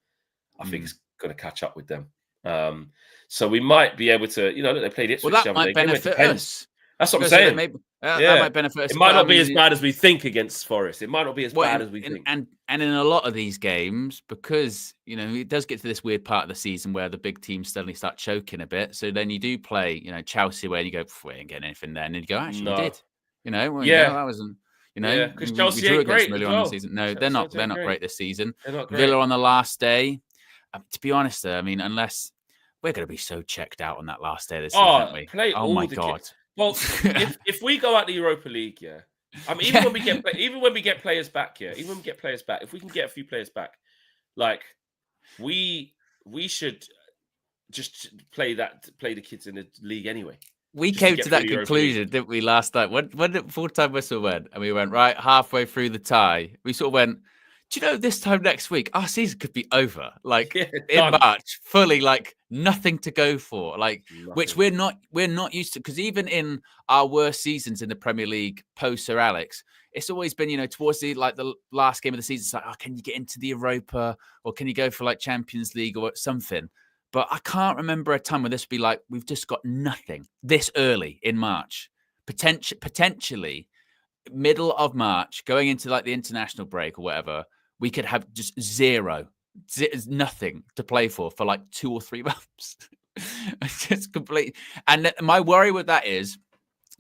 I think it's going to catch up with them. So we might be able to, they played Ipswich. Well, that might benefit us. That's what I'm saying. That might benefit us. It might not be as bad as we think against Forest. It might not be as bad as we think. And in a lot of these games, because, it does get to this weird part of the season where the big teams suddenly start choking a bit. So then you do play, Chelsea where you go, we ain't getting anything there. And then you go, actually, we did. That wasn't. Because Chelsea ain't great early on in the season. No, they're not great this season. They're not great. Villa on the last day. To be honest, though, I mean, unless we're going to be so checked out on that last day of the season, aren't we? Oh my God! Well, if we go out the Europa League, I mean, even when we get players back, if we can get a few players back, like we should just play the kids in the league anyway. We came to that conclusion, didn't we, last night? When the full-time whistle went, and we went, right, halfway through the tie, we sort of went, do you know, this time next week, our season could be over. Like, in March, fully, like, nothing to go for. Like, which we're not used to. Because even in our worst seasons in the Premier League, post Sir Alex, it's always been, towards the last game of the season, it's like, can you get into the Europa? Or can you go for, like, Champions League or something? But I can't remember a time where this would be like, we've just got nothing this early in March. Potentially, middle of March, going into like the international break or whatever, we could have just nothing to play for like 2 or 3 months. Just complete. And my worry with that is,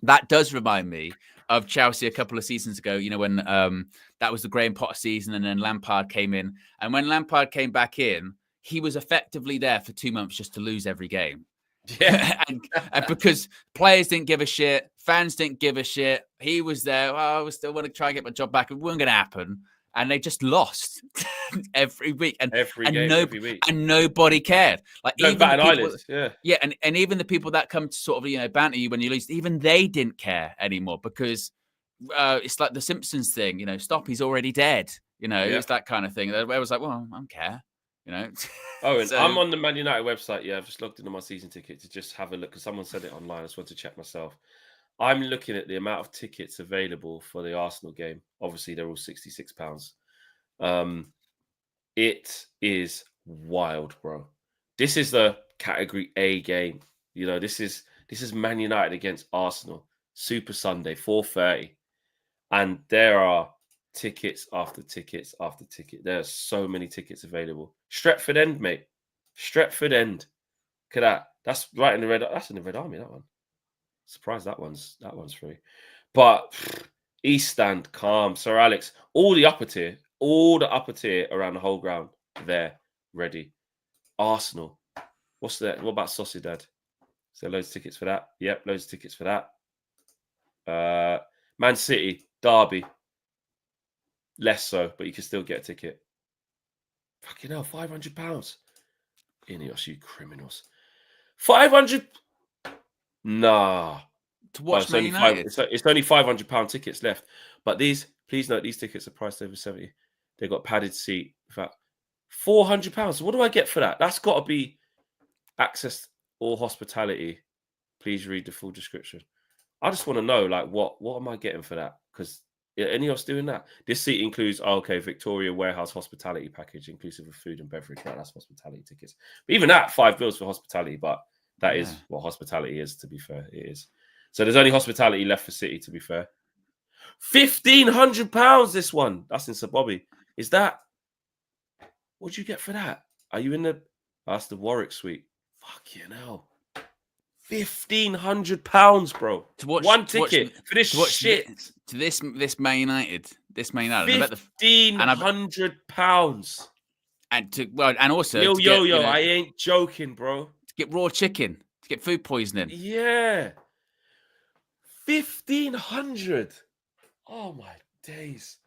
that does remind me of Chelsea a couple of seasons ago, when that was the Graham Potter season and then Lampard came in. And when Lampard came back in, he was effectively there for 2 months just to lose every game. Yeah. and because players didn't give a shit, fans didn't give a shit. He was there. Oh, I still want to try and get my job back. It wasn't going to happen. And they just lost every week. Every game, every week. And nobody cared. Like Don't even bat the an people, eyelid. Yeah. yeah, and even the people that come to sort of banter you when you lose, even they didn't care anymore because it's like the Simpsons thing. Stop. He's already dead. It's that kind of thing. Where I was like, well, I don't care. Oh, and So, I'm on the Man United website. Yeah, I've just logged into my season ticket to just have a look because someone said it online. I just want to check myself. I'm looking at the amount of tickets available for the Arsenal game. Obviously, they're all £66. It is wild, bro. This is the Category A game. This is Man United against Arsenal. Super Sunday, 4:30, and there are tickets after tickets after ticket. There are so many tickets available. Stretford End, mate. Stretford End. Look at that. That's right in the red. That's in the Red Army. That one. Surprised that one's free. But East Stand, Calm, Sir Alex, all the upper tier around the whole ground, there, ready. Arsenal. What's that? What about Sociedad? Is there loads of tickets for that? Yep, loads of tickets for that. Man City, Derby. Less so, but you can still get a ticket. Fucking hell, £500. Ineos, you criminals. 500. Nah. to watch Man it's United. it's only £500 tickets left. But please note, these tickets are priced over 70. They've got padded seat. In fact, £400. What do I get for that? That's got to be access or hospitality. Please read the full description. I just want to know, like, what am I getting for that? Because Ineos doing that. This seat includes, Victoria Warehouse hospitality package, inclusive of food and beverage. Right, that's hospitality tickets. But even that, £5 for hospitality. But that is what hospitality is, to be fair. It is. So there's only hospitality left for City, to be fair. £1,500 this one. That's in Sir Bobby. Is that... What'd you get for that? Are you in the... That's the Warwick suite. Fucking hell. £1,500, bro. To watch one ticket for this shit. To this Man United. £1,500. And also Yo, I ain't joking, bro. To get raw chicken, to get food poisoning. Yeah. 1,500. Oh my days.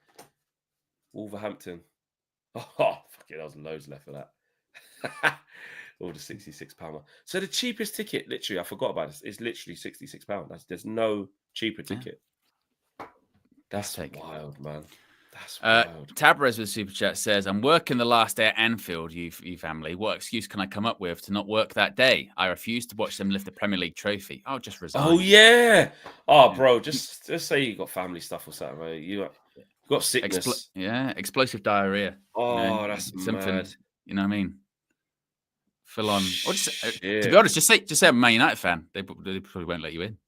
Wolverhampton. Oh, fucking, there was loads left for that. All the £66. So the cheapest ticket, literally, I forgot about this, is literally £66. There's no cheaper ticket. That's wild, man. That's wild. Tabarez with Super Chat says, I'm working the last day at Anfield, you family. What excuse can I come up with to not work that day? I refuse to watch them lift the Premier League trophy. I'll just resign. Oh, yeah. Oh, bro, just say you got family stuff or something, right? You got sickness. Explosive diarrhea. Oh, that's something. mad. You know what I mean? Full on. To be honest, just say I'm a Man United fan. They probably won't let you in.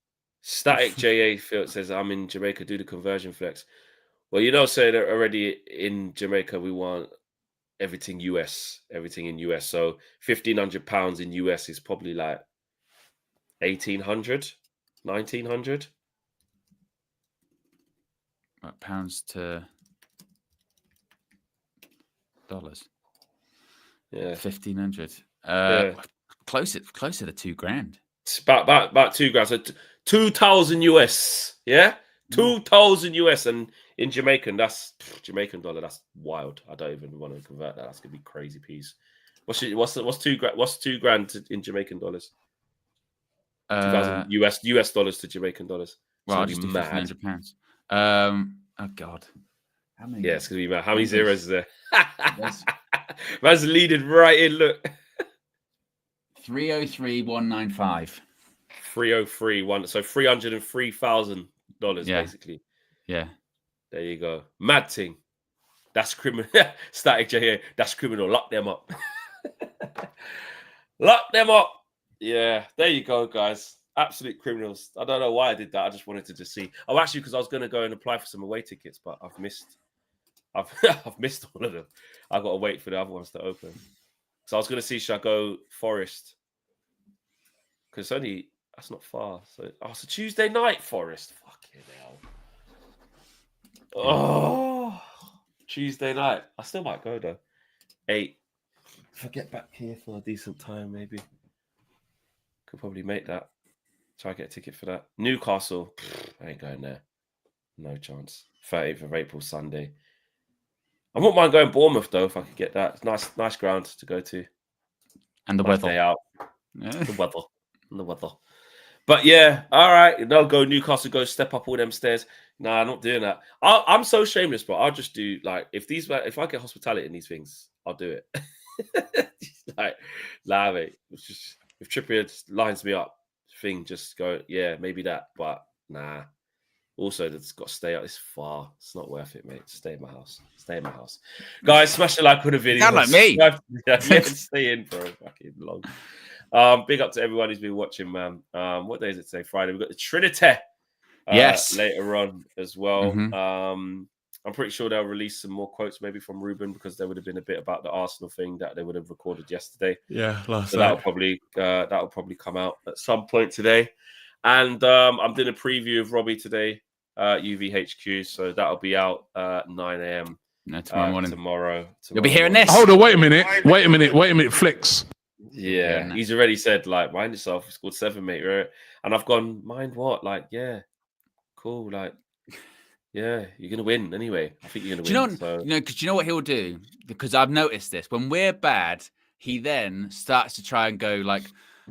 Static JA says, I'm in Jamaica, do the conversion flex. Well, saying that already in Jamaica, we want everything in US. So £1,500 in US is probably like 1,800, 1,900. Right, pounds to dollars. Yeah. 1,500. Closer to $2,000. It's about £2,000. So 2,000 US. Yeah, 2,000 US, and in Jamaican, that's Jamaican dollar. That's wild. I don't even want to convert that. That's gonna be crazy piece. What's £2,000 in Jamaican dollars? 2,000 US dollars to Jamaican dollars. Well, I'll just do £1,500. Oh God. How many? Yeah, it's gonna be mad. How many zeros is there? Man's leading right in. Look. 303,195. 303,1. So $303,000 basically. Yeah. There you go. Mad thing. That's criminal. Static J here. That's criminal. Lock them up. Lock them up. Yeah. There you go, guys. Absolute criminals. I don't know why I did that. I just wanted to just see. Oh, actually, because I was going to go and apply for some away tickets, but I've missed all of them. I've got to wait for the other ones to open. So I was going to see, should I go Forest? Because that's not far. So it's a Tuesday night, Forest. Fucking hell. Oh, Tuesday night. I still might go though. 8. If I get back here for a decent time, maybe. Could probably make that. Try to get a ticket for that. Newcastle, I ain't going there. No chance. 30th of April, Sunday. I wouldn't mind going Bournemouth though if I could get that. It's nice ground to go to. And the Nice weather. day out. The weather. But yeah, all right. No, go Newcastle. Go step up all them stairs. Nah, I'm not doing that. I'm so shameless, bro. I'll just do like if I get hospitality in these things, I'll do it. Like, nah, mate. It's just if Trippier just lines me up, thing just go, yeah, maybe that, but nah. Also, that's got to stay out. It's far. It's not worth it, mate. Stay in my house. Guys, smash the like on the video. Sound like me. Yeah, stay in for a fucking long. Big up to everyone who's been watching, man. What day is it today? Friday. We've got the Trinity. Yes. Later on as well. Mhm. I'm pretty sure they'll release some more quotes maybe from Ruben because there would have been a bit about the Arsenal thing that they would have recorded yesterday. Yeah, last So night. that'll probably come out at some point today. And I'm doing a preview of Robbie today, UVHQ. So that'll be out 9 a.m. No, tomorrow morning. Tomorrow You'll be hearing this. Hold on, wait a minute, Flicks. Yeah, he's already said, like, mind yourself. He scored 7, mate. Right? And I've gone, mind what? Like, yeah, cool. Like, yeah, you're going to win anyway. I think you're going to win. Because you know what he'll do? Because I've noticed this. When we're bad, he then starts to try and go like,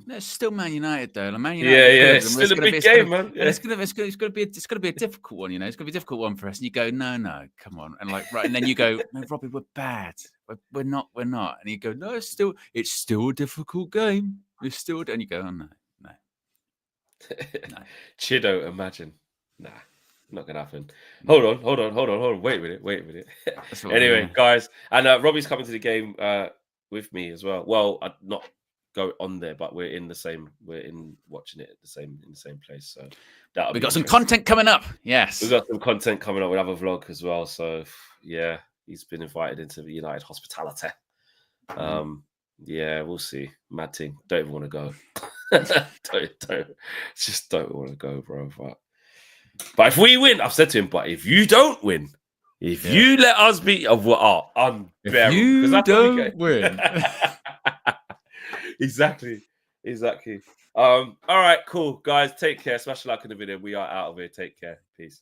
no, it's still Man United though. Like, Man United, it's still a big game, man. Yeah. It's gonna be a difficult one, you know. It's gonna be a difficult one for us. And you go, no, come on, and like right, and then you go, no, Robbie, we're bad. We're not. And you go, no, it's still a difficult game. It's still, and you go, oh no. Chido, imagine, nah. Not gonna happen. Hold on. Wait a minute. Anyway, guys, and Robbie's coming to the game with me as well. Well, I'd not go on there, but we're watching it in the same place. So we got some content coming up. Yes, we got some content coming up. We'll have a vlog as well. So yeah, he's been invited into the United hospitality. Yeah, we'll see. Mad thing. Don't even want to go. don't want to go, bro. But if we win, I've said to him, but if you don't win, you let us beat unbearable. If you don't win. Exactly. All right, cool. Guys, take care. Smash the like on the video. We are out of here. Take care. Peace.